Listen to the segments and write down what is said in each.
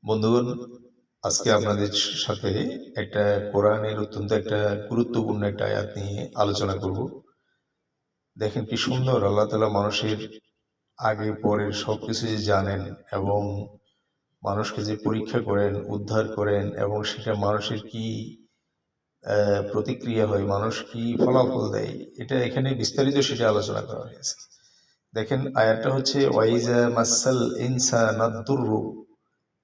বন্ধুগণ, আজকে আপনাদের সাথে একটা কোরআনের অত্যন্ত একটা গুরুত্বপূর্ণ একটা আয়াত নিয়ে আলোচনা করব। দেখেন কি সুন্দর আল্লাহ তাআলা মানুষের আগে পরের সবকিছু যে জানেন এবং মানুষকে যে পরীক্ষা করেন, উদ্ধার করেন এবং সেটা মানুষের কি প্রতিক্রিয়া হয়, মানুষ কি ফলাফল দেয়, এটা এখানে বিস্তারিত সেটা আলোচনা করা হয়েছে। দেখেন আয়াতটা হচ্ছে ওয়াইজা মাসাল ইনসানাদ দুররু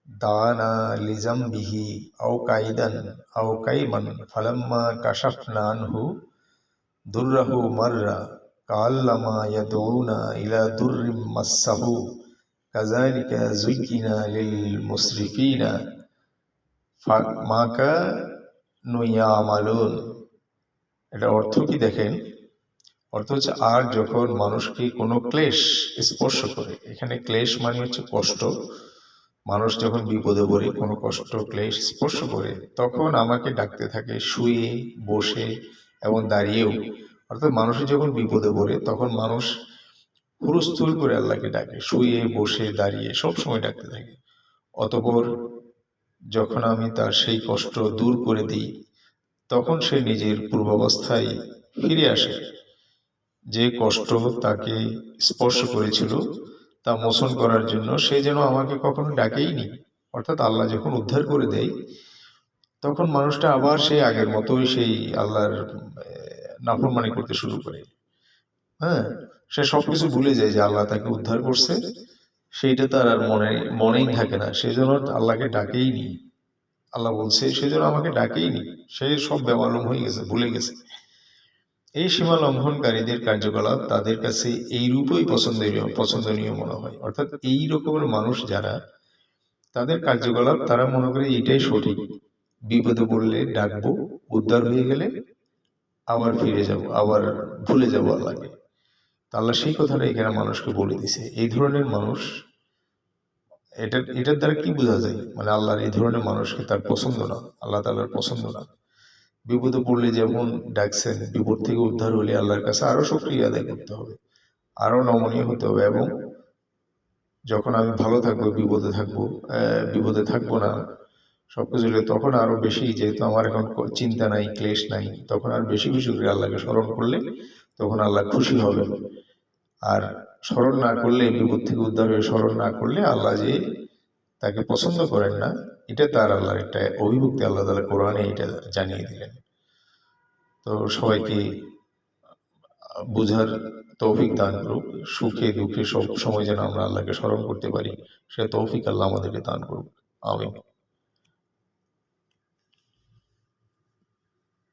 দানা লিজামবিহি আও কাইদান আও কাইমান ফালাম্মা কাশাফনা আনহু দুররাহু মাররা কাল্লামা ইয়াদউনা ইলা দুররিম মাসসাহু কাযালিকা যুয়্যিনা লিল মুসরিফিনা মা কানু ইয়ামালুন। এটা অর্থ কি দেখেন, অর্থ হচ্ছে আর যখন মানুষকে কোনো ক্লেশ স্পর্শ করে, এখানে ক্লেশ মানে হচ্ছে কষ্ট, মানুষ যখন বিপদে পড়ে কোনো কষ্ট ক্লেশ স্পর্শ করে তখন আমাকে ডাকতে থাকে, শুয়ে বসে এবং দাঁড়িয়েও। অর্থাৎ মানুষের যখন বিপদে পড়ে তখন মানুষ হুলস্থুল করে আল্লাহকে ডাকে, শুয়ে বসে দাঁড়িয়ে সব সময় ডাকতে থাকে। অতঃপর যখন আমি তার সেই কষ্ট দূর করে দিই তখন সে নিজের পূর্বাবস্থায় ফিরে আসে। যে কষ্ট তাকে স্পর্শ করেছিল তা মোচন করার জন্য সে যেন আমাকে কখনো ডাকেইনি। অর্থাৎ আল্লাহ যখন উদ্ধার করে দেয় তখন মানুষটা আবার সেই আগের মতোই সেই আল্লাহর নাফরমানি করতে শুরু করে। হ্যাঁ, সে সবকিছু ভুলে যায় যে আল্লাহ তাকে উদ্ধার করছে, সেইটা তার আর মনেই থাকে না। সেই জন্য আল্লাহকে ডাকেই নি। আল্লাহ বলছে সেজন্য আমাকে ডাকেই নি, সে সব বেমালুম হয়ে গেছে, ভুলে গেছে। এই সীমা লঙ্ঘনকারীদের কার্যকলাপ তাদের কাছে এই রূপই পছন্দনীয় মনে হয়। অর্থাৎ এই রকমের মানুষ যারা, তাদের কার্যকলাপ তারা মনে করে এটাই সঠিক। বিপদে পড়লে ডাকবো, উদ্ধার হয়ে গেলে আবার ফিরে যাব, আবার ভুলে যাব আল্লাহকে। আল্লাহ সেই কথাটা এখানে মানুষকে বলে দিছে। এই ধরনের মানুষ, এটার দ্বারা কি বোঝা যায়, মানে আল্লাহর এই ধরনের মানুষকে তার পছন্দ না, আল্লাহ তাআলার পছন্দ না। বিপদে পড়লে যেমন ডাকছেন, বিপদ থেকে উদ্ধার হলে আল্লাহর কাছে আরো শুকরিয়া আদায় করতে হবে, আরো নমনীয় হতে হবে। এবং যখন আমি ভালো থাকবো, বিপদে থাকবো না সবকিছু, তখন আরো বেশি, যেহেতু আমার এখন চিন্তা নাই, ক্লেশ নাই, তখন আর বেশি বেশি করে আল্লাহকে স্মরণ করলে তখন আল্লাহ খুশি হবেন। আর স্মরণ না করলে, বিপদ থেকে উদ্ধার হয়ে স্মরণ না করলে আল্লাহ যে তাকে পছন্দ করেন না, এটা তার আল্লাহর একটা অভিভুক্তি। আল্লাহ তাআলা কোরআনে এটা জানিয়ে দিলেন। তো সবাইকে বুঝার তৌফিক দান করুক, সুখে দুঃখে সব সময় যেন আমরা আল্লাহকে স্মরণ করতে পারি, সে তৌফিক আল্লাহ আমাদেরকে দান করুক। আমিন।